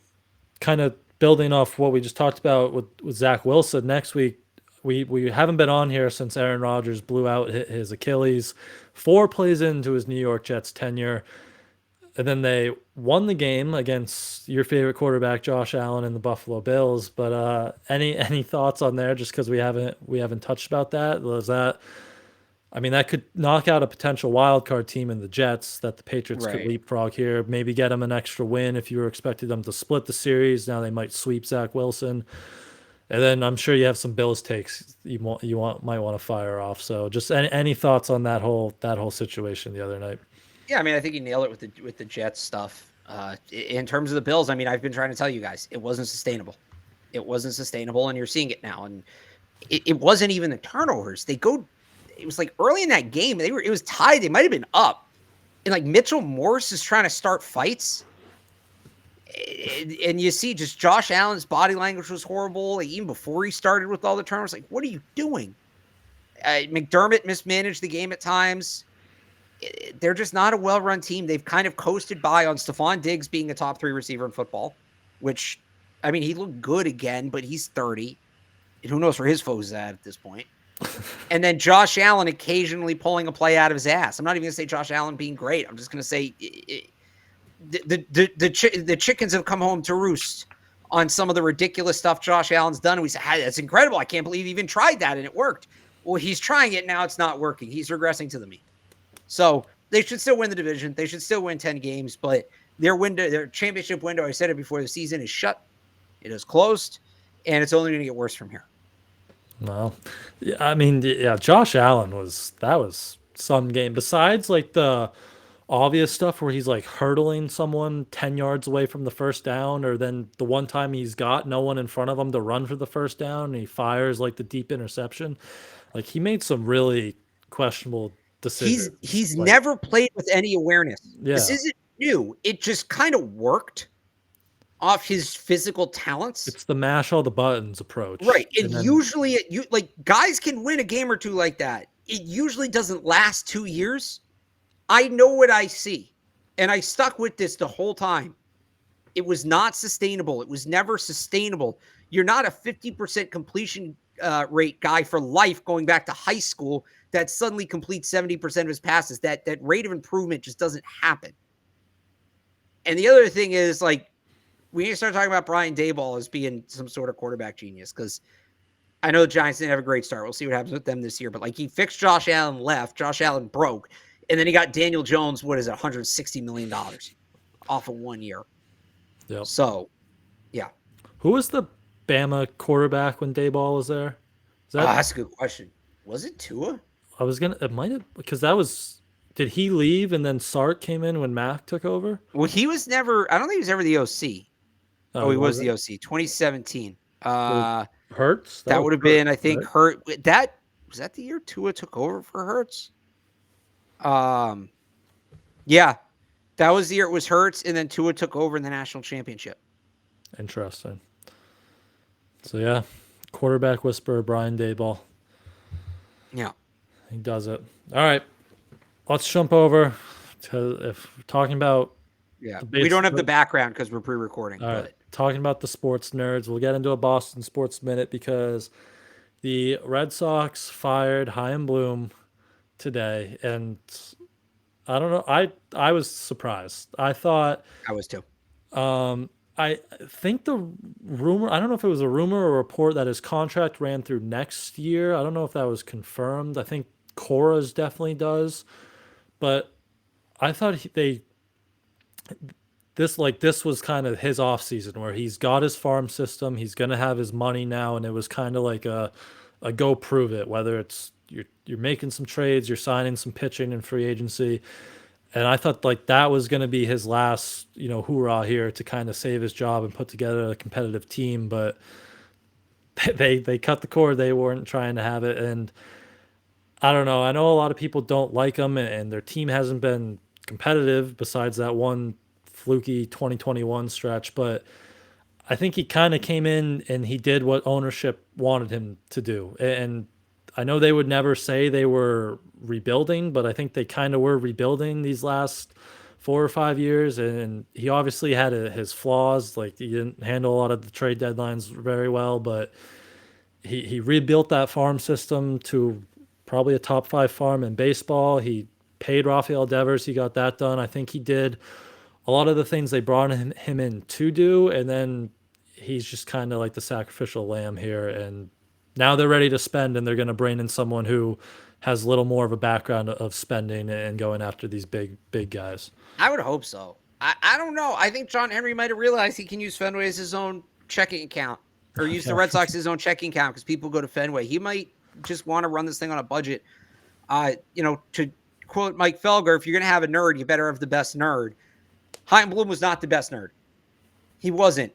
kind of building off what we just talked about with Zach Wilson next week? We haven't been on here since Aaron Rodgers blew out his Achilles 4 plays into his New York Jets tenure. And then they won the game against your favorite quarterback, Josh Allen, and the Buffalo Bills. But any thoughts on there? Just because we haven't touched about that. Was that? I mean, that could knock out a potential wild card team in the Jets that the Patriots could leapfrog here. Maybe get them an extra win if you were expecting them to split the series. Now they might sweep Zach Wilson. And then I'm sure you have some Bills takes might want to fire off. So just any thoughts on that whole situation the other night? Yeah, I mean, I think you nailed it with the Jets stuff. In terms of the Bills, I mean, I've been trying to tell you guys, it wasn't sustainable. It wasn't sustainable, and you're seeing it now. And it wasn't even the turnovers. It was like early in that game, it was tied. They might have been up, and like Mitchell Morse is trying to start fights. And you see just Josh Allen's body language was horrible. Like even before he started with all the turnovers, like, what are you doing? McDermott mismanaged the game at times. They're just not a well-run team. They've kind of coasted by on Stephon Diggs being a top 3 receiver in football, which, I mean, he looked good again, but he's 30. And who knows where his foes at this point. And then Josh Allen occasionally pulling a play out of his ass. I'm not even going to say Josh Allen being great. I'm just going to say the chickens have come home to roost on some of the ridiculous stuff Josh Allen's done. And we say, hey, that's incredible. I can't believe he even tried that and it worked. Well, he's trying it now. It's not working. He's regressing to the mean. So they should still win the division. They should still win 10 games, but their championship window, I said it before the season, is shut. It is closed, and it's only going to get worse from here. Well, I mean, yeah, Josh Allen was some game. Besides, like, the obvious stuff where he's like hurdling someone 10 yards away from the first down, or then the one time he's got no one in front of him to run for the first down and he fires like the deep interception. Like, he made some really questionable decisions. He's like, never played with any awareness. Yeah. This isn't new. It just kind of worked off his physical talents. It's the mash all the buttons approach. Right. And usually guys can win a game or two like that. It usually doesn't last 2 years. I know what I see. And I stuck with this the whole time. It was not sustainable. It was never sustainable. You're not a 50% completion rate guy for life going back to high school that suddenly completes 70% of his passes. That rate of improvement just doesn't happen. And the other thing is, like, we need to start talking about Brian Daboll as being some sort of quarterback genius, because I know the Giants didn't have a great start. We'll see what happens with them this year. But, like, he fixed Josh Allen left. Josh Allen broke. And then he got Daniel Jones, what is it, $160 million off of 1 year. Yep. So, yeah. Who was the Bama quarterback when Daboll was there? That's a good question. Was it Tua? It might have, because did he leave and then Sark came in when Mac took over? Well, he was never, I don't think he was ever the OC. Oh, he was the OC, 2017. Hurts? That would have been, I think, right? Was that the year Tua took over for Hurts? Yeah, that was the year it was Hurts, and then Tua took over in the national championship. Interesting. So, yeah, quarterback whisperer Brian Daboll. Yeah. He does it. All right. Let's jump over to, if we're talking about... Yeah, we don't have the background because we're pre-recording. All right. Talking about the sports nerds, we'll get into a Boston sports minute because the Red Sox fired Chaim Bloom today, and I don't know. I was surprised. I thought I was too. I think the rumor, I don't know if it was a rumor or a report that his contract ran through next year. I don't know if that was confirmed. I think Cora's definitely does, but I thought this was kind of his off season where he's got his farm system, he's gonna have his money now, and it was kind of like a go prove it. Whether it's you're making some trades, you're signing some pitching in free agency, and I thought like that was gonna be his last hoorah here to kind of save his job and put together a competitive team. But they cut the cord. They weren't trying to have it, and I don't know. I know a lot of people don't like him, and their team hasn't been competitive besides that one fluky 2021 stretch, but I think he kind of came in and he did what ownership wanted him to do. And I know they would never say they were rebuilding, but I think they kind of were rebuilding these last 4 or 5 years. And he obviously had his flaws. Like, he didn't handle a lot of the trade deadlines very well, but he rebuilt that farm system to probably a top 5 farm in baseball. He paid Rafael Devers. He got that done. I think he did a lot of the things they brought him in to do, and then he's just kind of like the sacrificial lamb here. And now they're ready to spend, and they're going to bring in someone who has a little more of a background of spending and going after these big guys. I would hope so. I don't know. I think John Henry might have realized he can use Fenway as his own checking account, or use the Red Sox as his own checking account because people go to Fenway. He might just want to run this thing on a budget. To quote Mike Felger, if you're going to have a nerd, you better have the best nerd. Chaim Bloom was not the best nerd. He wasn't.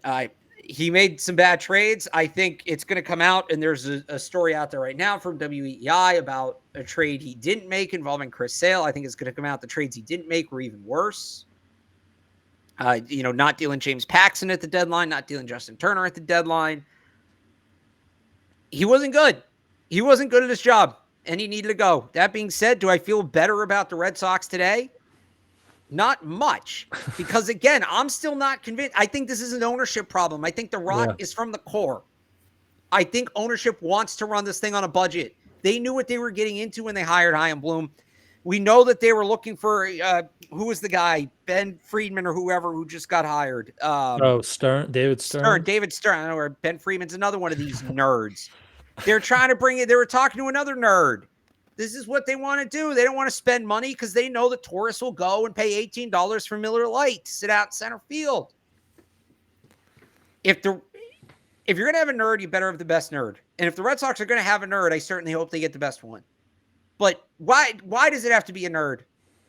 He made some bad trades. I think it's going to come out, and there's a story out there right now from WEEI about a trade he didn't make involving Chris Sale. I think it's going to come out the trades he didn't make were even worse. Not dealing James Paxton at the deadline, not dealing Justin Turner at the deadline. He wasn't good. He wasn't good at his job, and he needed to go. That being said, do I feel better about the Red Sox today? Not much, because again, I'm still not convinced. I think this is an ownership problem. I think the rot is from the core. I think ownership wants to run this thing on a budget. They knew what they were getting into when they hired Chaim Bloom. We know that they were looking for who was the guy, Ben Friedman or whoever who just got hired. David Stern. David Stern. I don't know, or Ben Friedman's another one of these nerds. They're trying to bring it. They were talking to another nerd. This is what they want to do. They don't want to spend money because they know that tourists will go and pay $18 for Miller Lite to sit out in center field. If you're going to have a nerd, you better have the best nerd. And if the Red Sox are going to have a nerd, I certainly hope they get the best one. But why does it have to be a nerd?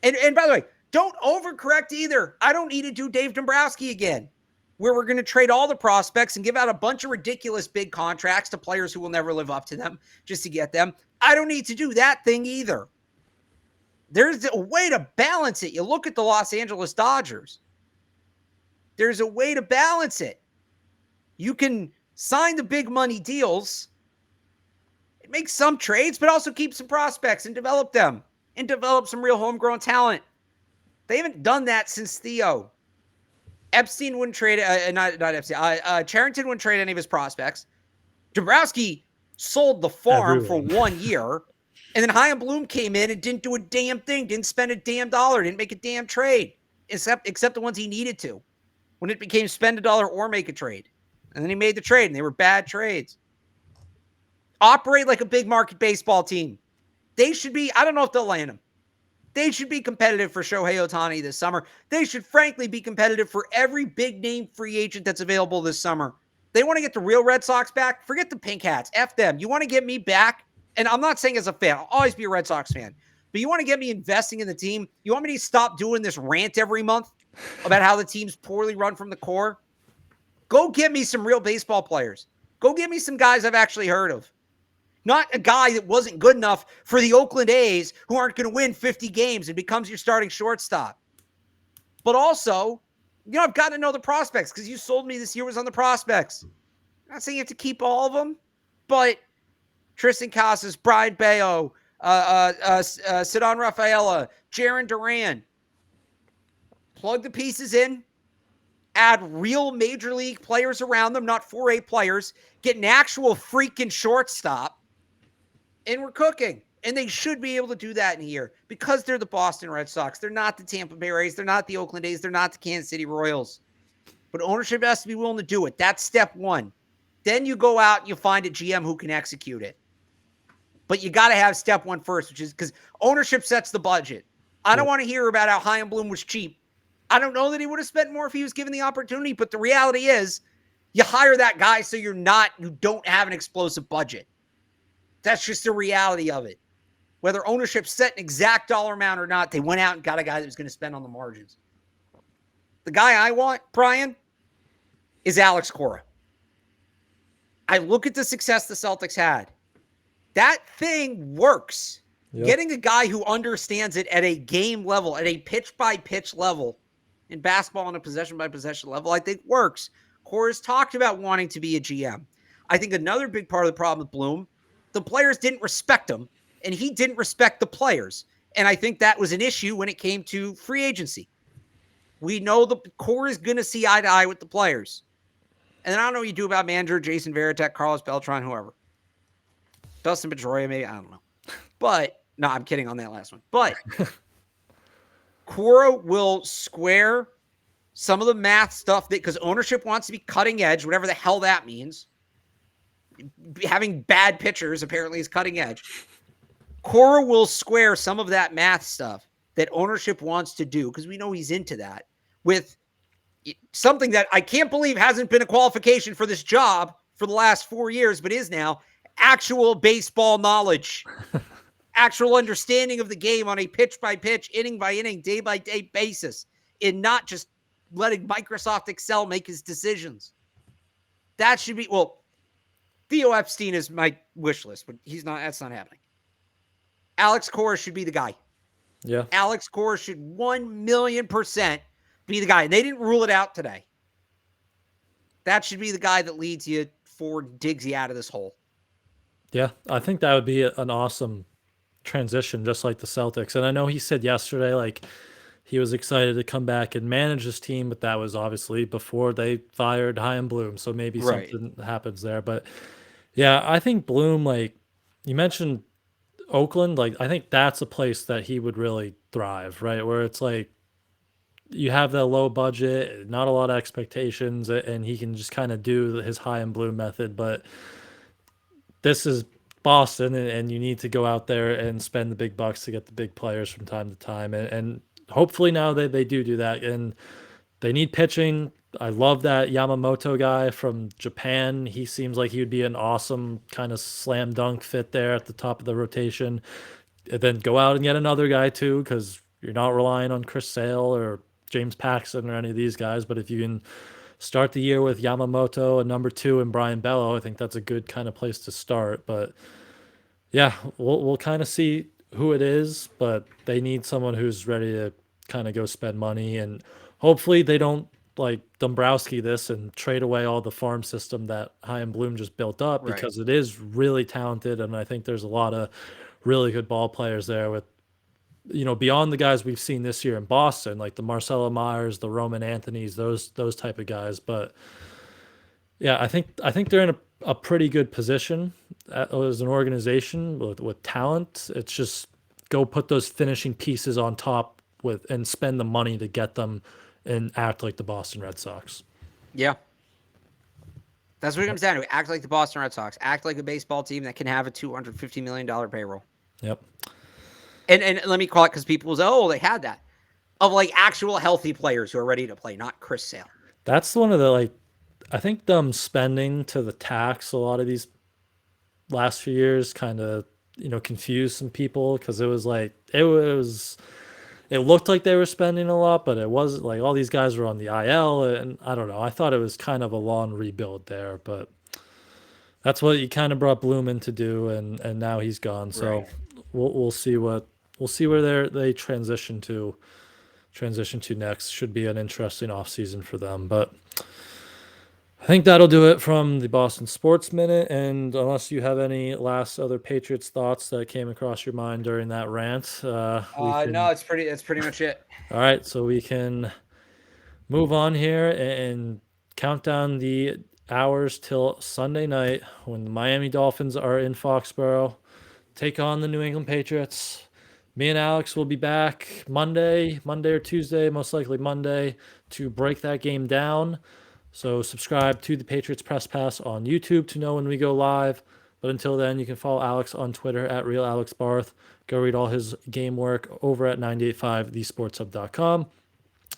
And by the way, don't overcorrect either. I don't need to do Dave Dombrowski again, where we're going to trade all the prospects and give out a bunch of ridiculous big contracts to players who will never live up to them just to get them. I don't need to do that thing either. There's a way to balance it. You look at the Los Angeles Dodgers. There's a way to balance it. You can sign the big money deals, make some trades, but also keep some prospects and develop them and develop some real homegrown talent. They haven't done that since Theo. Epstein wouldn't trade, not Epstein. Charrington wouldn't trade any of his prospects. Dombrowski sold the farm for 1 year, and then Chaim Bloom came in and didn't do a damn thing, didn't spend a damn dollar, didn't make a damn trade, except the ones he needed to, when it became spend a dollar or make a trade. And then he made the trade, and they were bad trades. Operate like a big market baseball team. They should be, I don't know if they'll land him. They should be competitive for Shohei Ohtani this summer. They should frankly be competitive for every big name free agent that's available this summer. They want to get the real Red Sox back. Forget the pink hats. F them. You want to get me back? And I'm not saying as a fan. I'll always be a Red Sox fan. But you want to get me investing in the team? You want me to stop doing this rant every month about how the team's poorly run from the core? Go get me some real baseball players. Go get me some guys I've actually heard of. Not a guy that wasn't good enough for the Oakland A's who aren't going to win 50 games and becomes your starting shortstop. But also, I've got to know the prospects because you sold me this year was on the prospects. I'm not saying you have to keep all of them, but Tristan Casas, Brian Bayo, Cedon Rafaela, Jaron Duran. Plug the pieces in. Add real major league players around them, not 4A players. Get an actual freaking shortstop. And we're cooking. And they should be able to do that in here because they're the Boston Red Sox. They're not the Tampa Bay Rays. They're not the Oakland A's. They're not the Kansas City Royals. But ownership has to be willing to do it. That's step one. Then you go out and you find a GM who can execute it. But you got to have step one first, which is because ownership sets the budget. I don't want to hear about how Chaim Bloom was cheap. I don't know that he would have spent more if he was given the opportunity, but the reality is you hire that guy so you don't have an explosive budget. That's just the reality of it. Whether ownership set an exact dollar amount or not, they went out and got a guy that was going to spend on the margins. The guy I want, Brian, is Alex Cora. I look at the success the Celtics had. That thing works. Yep. Getting a guy who understands it at a game level, at a pitch-by-pitch level, in basketball on a possession-by-possession level, I think works. Cora's talked about wanting to be a GM. I think another big part of the problem with Bloom, the players didn't respect him, and he didn't respect the players. And I think that was an issue when it came to free agency. We know the core is going to see eye to eye with the players. And then I don't know what you do about manager Jason Varitek, Carlos Beltran, whoever. Dustin Pedroia, maybe. I don't know. But, no, I'm kidding on that last one. But Cora will square some of the math stuff because ownership wants to be cutting edge, whatever the hell that means. Having bad pitchers apparently is cutting edge. Cora will square some of that math stuff that ownership wants to do because we know he's into that with something that I can't believe hasn't been a qualification for this job for the last 4 years, but is now actual baseball knowledge, actual understanding of the game on a pitch-by-pitch, inning-by-inning, day-by-day basis, and not just letting Microsoft Excel make his decisions. That should be, well, Theo Epstein is my wish list, but that's not happening. Alex Cora should be the guy. Yeah. Alex Cora should 1,000,000% be the guy. And they didn't rule it out today. That should be the guy that leads you forward, digs you out of this hole. Yeah, I think that would be an awesome transition, just like the Celtics. And I know he said yesterday, like, he was excited to come back and manage his team, but that was obviously before they fired Chaim Bloom. So maybe something happens there. But yeah, I think Bloom, like you mentioned, Oakland, like I think that's a place that he would really thrive, right? Where it's like you have that low budget, not a lot of expectations, and he can just kind of do his high and blue method. But this is Boston, and you need to go out there and spend the big bucks to get the big players from time to time. And hopefully now they do that. And they need pitching. I love that Yamamoto guy from Japan. He seems like he would be an awesome kind of slam dunk fit there at the top of the rotation. And then go out and get another guy too, because you're not relying on Chris Sale or James Paxton or any of these guys. But if you can start the year with Yamamoto and number 2 and Brian Bello, I think that's a good kind of place to start. But yeah, we'll kind of see who it is, but they need someone who's ready to kind of go spend money, and hopefully they don't like Dombrowski this and trade away all the farm system that Chaim Bloom just built up, Right. because it is really talented, and I think there's a lot of really good ball players there with, beyond the guys we've seen this year in Boston, like the Marcelo Myers, the Roman Anthony's, those type of guys. But yeah, I think they're in a pretty good position as an organization with talent. It's just go put those finishing pieces on top with and spend the money to get them and act like the Boston Red Sox. Yeah. That's what it comes down to. Act like the Boston Red Sox. Act like a baseball team that can have a $250 million payroll. Yep. And let me call it, because people say, oh, they had that. Of like actual healthy players who are ready to play, not Chris Sale. That's one of the I think them spending to the tax a lot of these last few years kind of confused some people, because it looked like they were spending a lot, but it wasn't. Like all these guys were on the IL, and I don't know. I thought it was kind of a long rebuild there, but that's what you kind of brought Bloom in to do, and now he's gone. So Right. we'll see where they transition to next. Should be an interesting offseason for them, but I think that'll do it from the Boston Sports Minute. And unless you have any last other Patriots thoughts that came across your mind during that rant, No, that's pretty much it. all right, so we can move on here and count down the hours till Sunday night when the Miami Dolphins are in Foxborough, take on the New England Patriots. Me and Alex will be back Monday or Tuesday, most likely Monday, to break that game down. So subscribe to the Patriots Press Pass on YouTube to know when we go live. But until then, you can follow Alex on Twitter at RealAlexBarth. Go read all his game work over at 985thesportshub.com.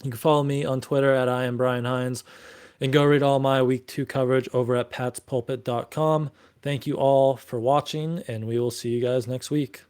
You can follow me on Twitter at I am Brian Hines. And go read all my Week 2 coverage over at patspulpit.com. Thank you all for watching, and we will see you guys next week.